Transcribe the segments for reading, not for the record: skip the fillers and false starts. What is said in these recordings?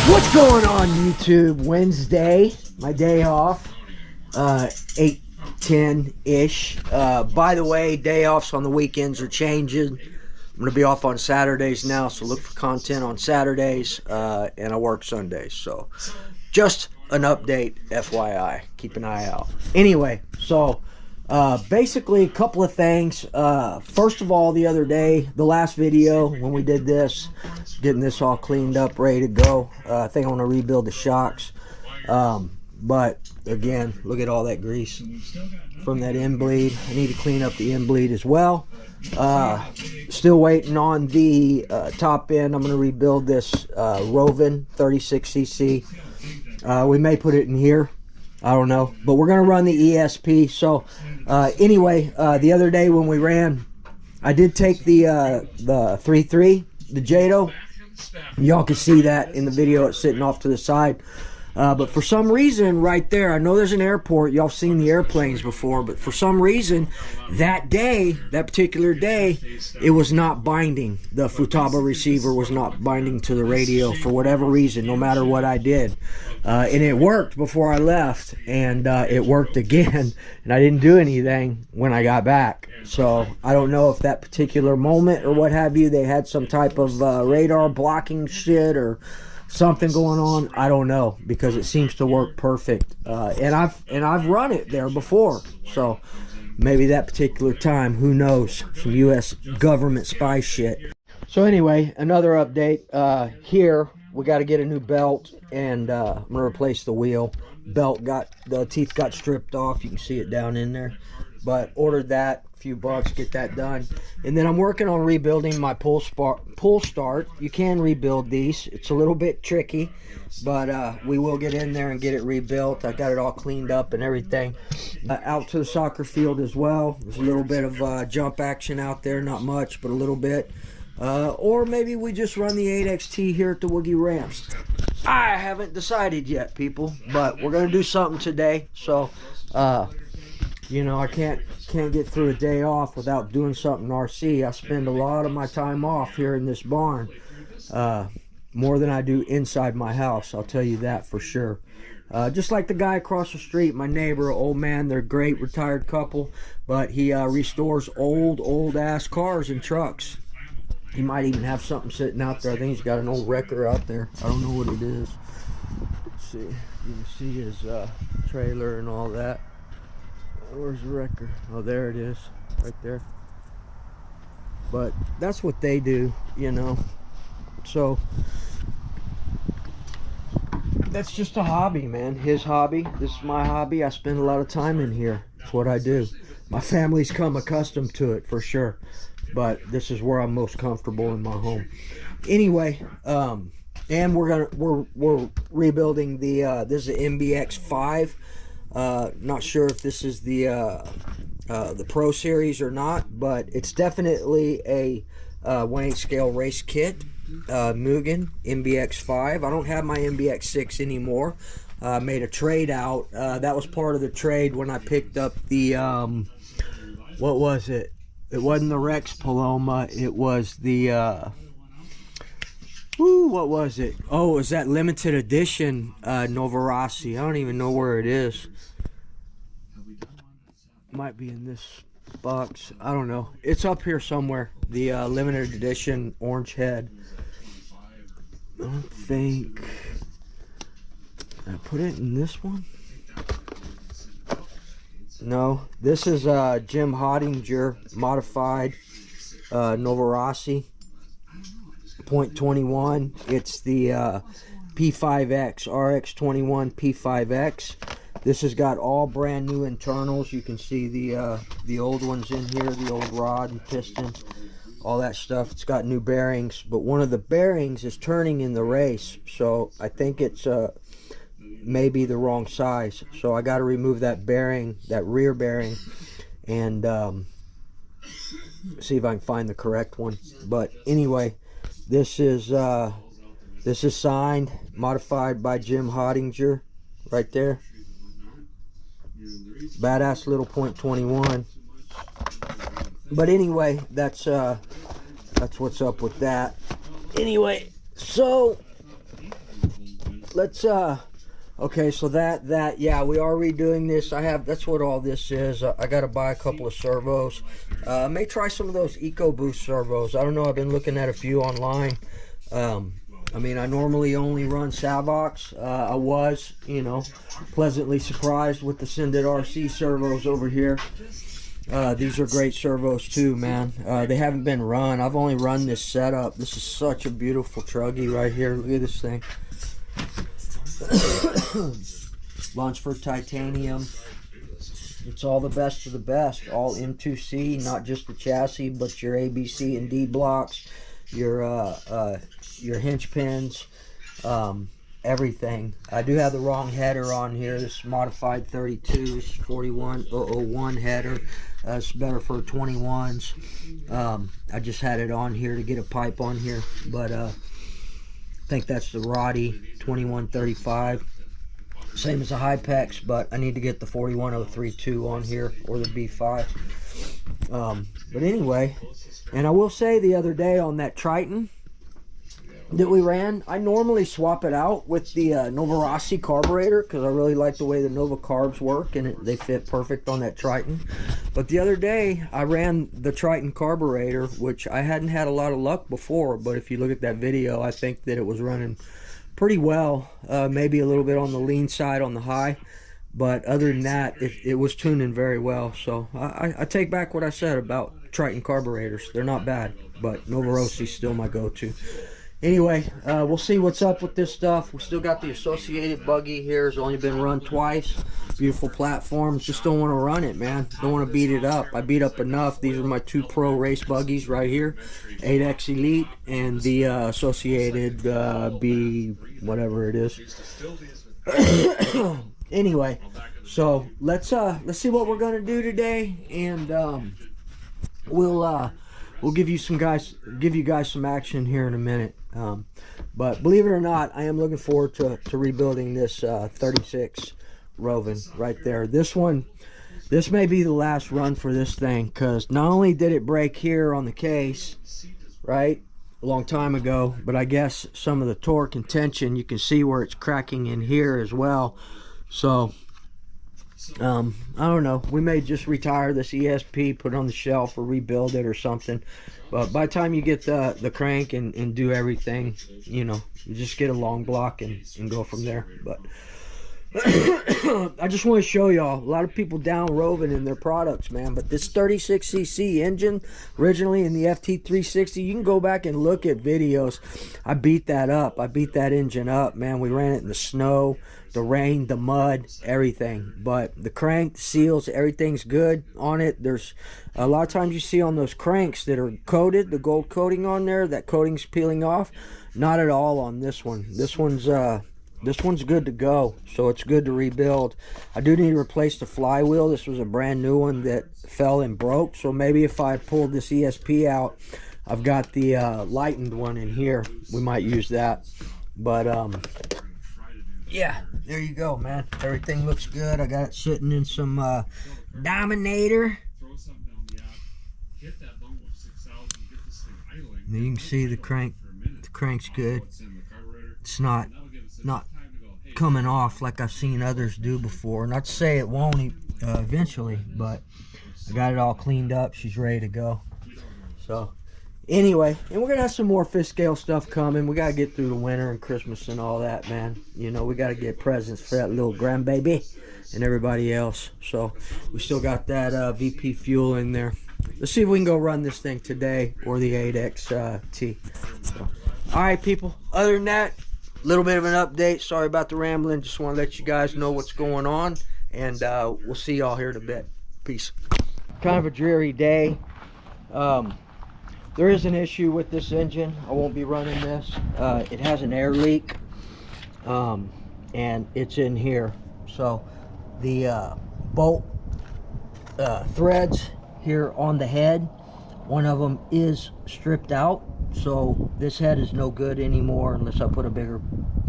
What's going on, YouTube? Wednesday, my day off, 8:10-ish. By the way, day offs on the weekends are changing. I'm going to be off on Saturdays now, so look for content on Saturdays, and I work Sundays. So just an update, FYI. Keep an eye out. Anyway, so basically a couple of things. First of all, the other day, the last video when we did this, getting this all cleaned up, ready to go. I think I want to rebuild the shocks. But again, look at all that grease from that end bleed. I need to clean up the end bleed as well. Still waiting on the top end. I'm going to rebuild this Rovan 36cc. We may put it in here. I don't know, but we're going to run the ESP. So anyway, the other day when we ran, I did take the 3.3, the Jado. Y'all can see that in the video. It's sitting off to the side. But for some reason right there, I know there's an airport. Y'all seen the airplanes before, but for some reason that day, that particular day, it was not binding. The Futaba receiver was not binding to the radio for whatever reason, no matter what I did. And it worked before I left, and it worked again, and I didn't do anything when I got back. So I don't know if that particular moment or what have you, they had some type of radar blocking shit or something going on. I don't know, because it seems to work perfect. And I've run it there before, so maybe that particular time, who knows, some U.S. government spy shit. So anyway, another update. Here we got to get a new belt, and I'm gonna replace the wheel. The teeth got stripped off. You can see it down in there, but ordered that. Few bucks, get that done. And then I'm working on rebuilding my pull start. You can rebuild these. It's a little bit tricky, but we will get in there and get it rebuilt. I got it all cleaned up and everything. Out to the soccer field as well. There's a little bit of jump action out there, not much, but a little bit. Or maybe we just run the 8XT here at the Woogie Ramps. I haven't decided yet, people, but we're gonna do something today. So you know, I can't get through a day off without doing something RC. I spend a lot of my time off here in this barn, more than I do inside my house, I'll tell you that for sure. Just like the guy across the street, my neighbor, old man, they're a great retired couple, but he restores old ass cars and trucks. He might even have something sitting out there. I think he's got an old wrecker out there. I don't know what it is. Let's see. You can see his trailer and all that. Where's the wrecker? Oh, there it is, right there. But that's what they do, you know. So that's just a hobby, man. His hobby. This is my hobby. I spend a lot of time in here. That's what I do. My family's come accustomed to it, for sure. but this is where I'm most comfortable in my home. Anyway, and we're rebuilding the this is an MBX5. Not sure if this is the Pro Series or not, but it's definitely a 1/8 scale race kit. Mugen MBX5. I don't have my MBX6 anymore. Made a trade out. That was part of the trade when I picked up the what was it? It wasn't the Rex Paloma. It was the what was it? Oh, it was that limited edition Nova Rossi. I don't even know where it is. Might be in this box. I don't know. It's up here somewhere. The limited edition orange head. I don't think I put it in this one. No, this is Jim Hottinger modified Nova Rossi .21. It's the P5X RX21 P5X. This has got all brand new internals. You can see the old ones in here, the old rod and piston, all that stuff. It's got new bearings, but one of the bearings is turning in the race, so I think it's maybe the wrong size. So I got to remove that bearing, that rear bearing, and see if I can find the correct one. But anyway, this is signed, modified by Jim Hottinger, right there. Badass little .21. But anyway, that's what's up with that. Anyway, so let's okay, so that yeah, we are redoing this. That's what all this is. I got to buy a couple of servos. I may try some of those EcoBoost servos. I don't know, I've been looking at a few online. I mean, I normally only run Savox. I was, you know, pleasantly surprised with the Sindit RC servos over here. These are great servos too, man. They haven't been run. I've only run this setup. This is such a beautiful truggy right here. Look at this thing. Lunsford titanium. It's all the best of the best. All M2C, not just the chassis, but your A, B, C, and D blocks, your hinge pins, everything. I do have the wrong header on here. This is modified 32. This is 41001 header. It's better for 21s. I just had it on here to get a pipe on here, but I think that's the Roddy 2135. Same as the Hypex, but I need to get the 41032 on here, or the B5. But anyway, and I will say the other day on that Triton that we ran, I normally swap it out with the Nova Rossi carburetor because I really like the way the Nova carbs work, and they fit perfect on that Triton. But the other day I ran the Triton carburetor, which I hadn't had a lot of luck before, but if you look at that video, I think that it was running pretty well. Maybe a little bit on the lean side on the high, but other than that, it was tuning very well. So I take back what I said about Triton carburetors. They're not bad, but Nova Rossi's still my go-to. Anyway, we'll see what's up with this stuff. We still got the Associated buggy here. It's only been run twice. Beautiful platform. Just don't want to run it, man. Don't want to beat it up. I beat up enough. These are my two pro race buggies right here. 8X Elite and the Associated B, whatever it is. Anyway, so let's see what we're gonna do today, and we'll give you guys some action here in a minute. But believe it or not, I am looking forward to rebuilding this 36 Rovin right there. This may be the last run for this thing, because not only did it break here on the case, right, a long time ago, but I guess some of the torque and tension, you can see where it's cracking in here as well. So I don't know, we may just retire this ESP, put it on the shelf, or rebuild it or something. But by the time you get the crank and do everything, you know, you just get a long block and go from there. But I just want to show y'all, a lot of people down Rovin in their products, man, but this 36cc engine, originally in the FT360, you can go back and look at videos. I beat that up. I beat that engine up, man. We ran it in the snow, the rain, the mud, everything. But the crank, the seals, everything's good on it. There's a lot of times you see on those cranks that are coated, the gold coating on there, that coating's peeling off. Not at all on this one. This one's good to go, so it's good to rebuild. I do need to replace the flywheel. This was a brand new one that fell and broke, so maybe if I pulled this ESP out, I've got the lightened one in here. We might use that. But yeah, there you go, man. Everything looks good. I got it sitting in some Dominator. And you can see the crank. The crank's good. It's not coming off like I've seen others do before. Not to say it won't eventually, but I got it all cleaned up. She's ready to go. So anyway, and we're gonna have some more fish scale stuff coming. We gotta get through the winter and Christmas and all that, man. You know, we gotta get presents for that little grandbaby and everybody else. So we still got that VP fuel in there. Let's see if we can go run this thing today, or the 8XT. So, all right, people. Other than that, a little bit of an update. Sorry about the rambling. Just want to let you guys know what's going on, and we'll see y'all here in a bit. Peace. Kind of a dreary day. There is an issue with this engine. I won't be running this. It has an air leak, and it's in here. So the bolt threads here on the head, one of them is stripped out, so this head is no good anymore unless I put a bigger,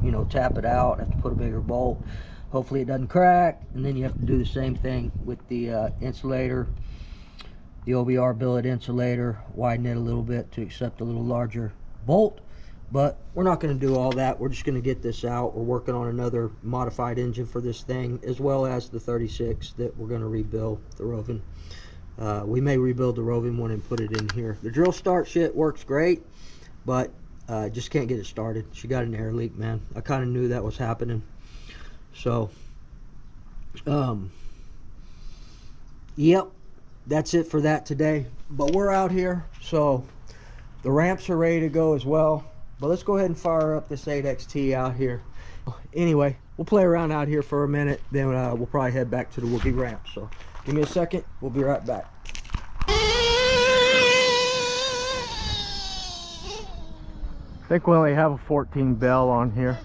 you know, tap it out. I have to put a bigger bolt. Hopefully it doesn't crack, and then you have to do the same thing with the insulator, the OBR billet insulator, widen it a little bit to accept a little larger bolt. But we're not going to do all that. We're just going to get this out. We're working on another modified engine for this thing, as well as the 36 that we're going to rebuild, the Rovin. We may rebuild the Rovin one and put it in here. The drill start shit works great, but just can't get it started. She got an air leak, man. I kind of knew that was happening. So, yep, that's it for that today. But we're out here, so the ramps are ready to go as well. But let's go ahead and fire up this 8XT out here. Anyway, we'll play around out here for a minute, then we'll probably head back to the Wookie ramp. So give me a second, we'll be right back. I think we only have a 14 bell on here.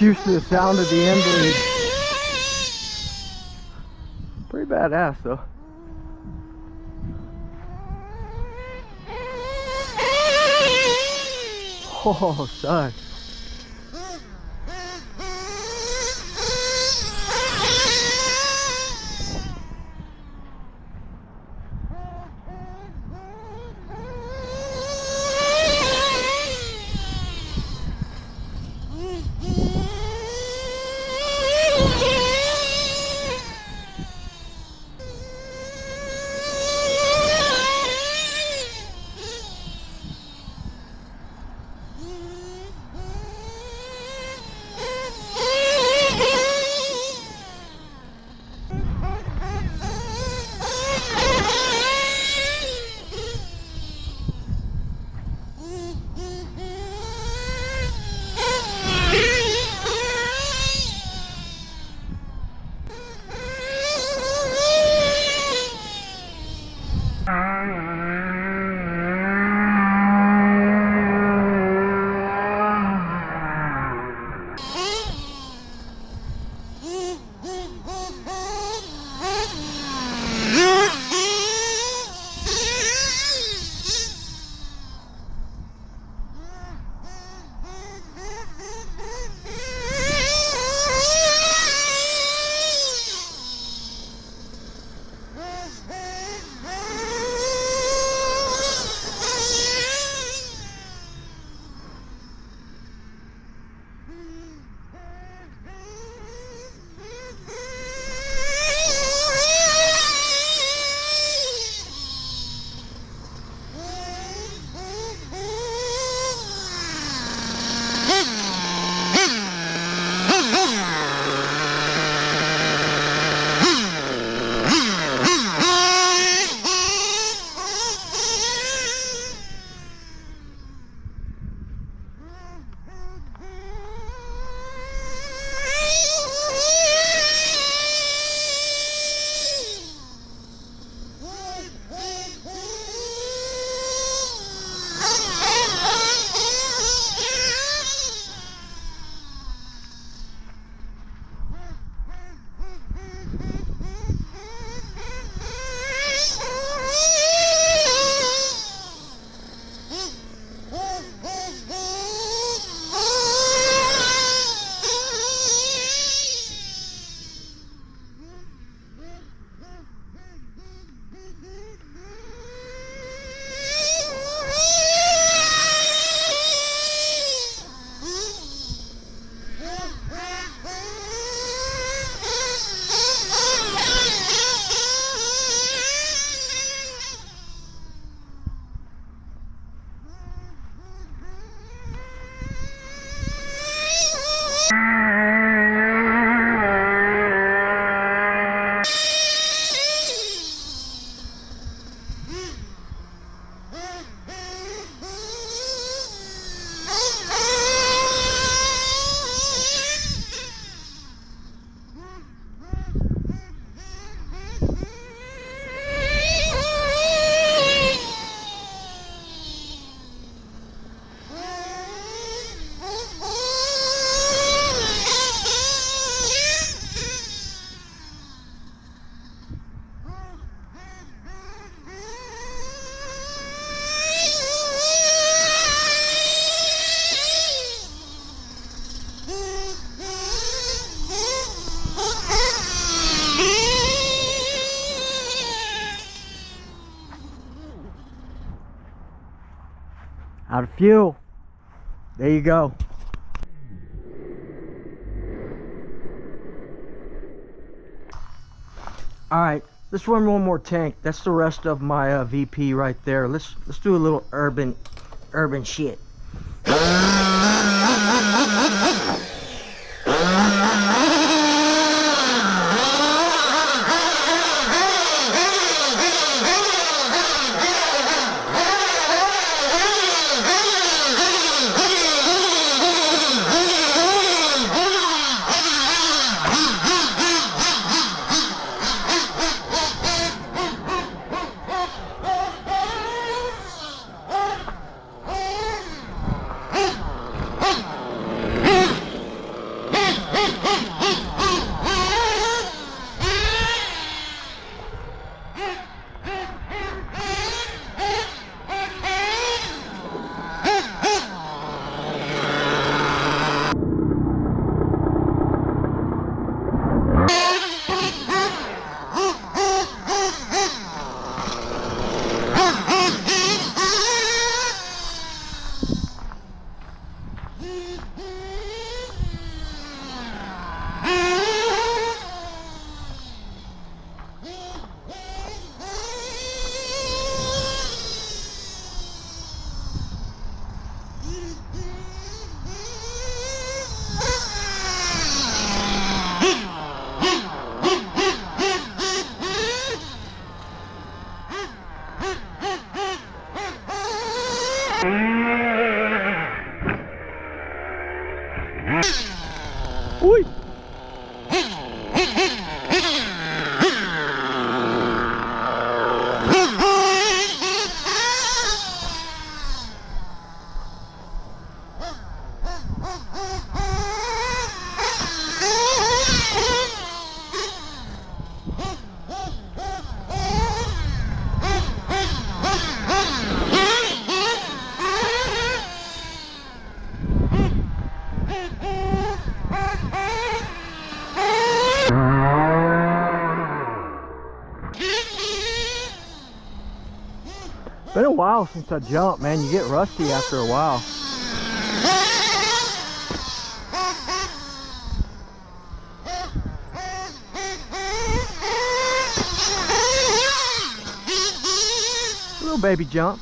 Used to the sound of the end bleed. Pretty badass though. Oh, son. Out of fuel. There you go. All right, let's run one more tank. That's the rest of my VP right there. Let's do a little urban shit. Ui. Been a while since I jumped, man. You get rusty after a while. Little baby jump.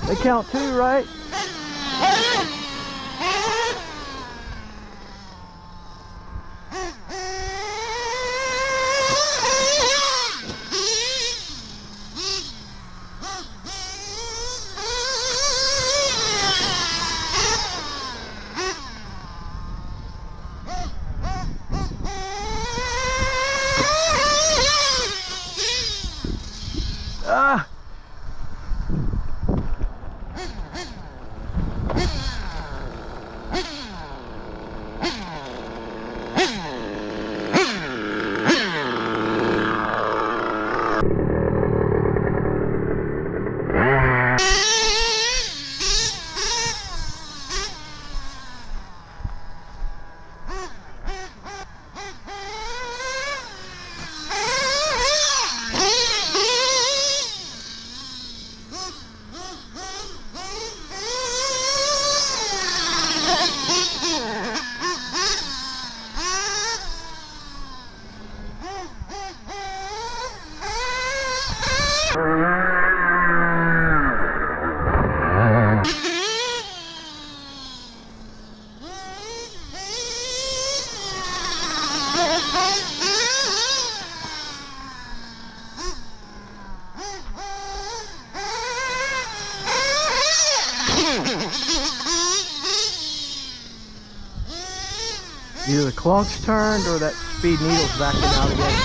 They count too, right? Ah! Either the clunk's turned or that speed needle's backing out again.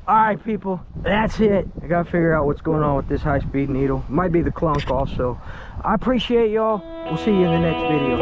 Alright people, that's it. I gotta figure out what's going on with this high-speed needle. Might be the clunk also. I appreciate y'all. We'll see you in the next video.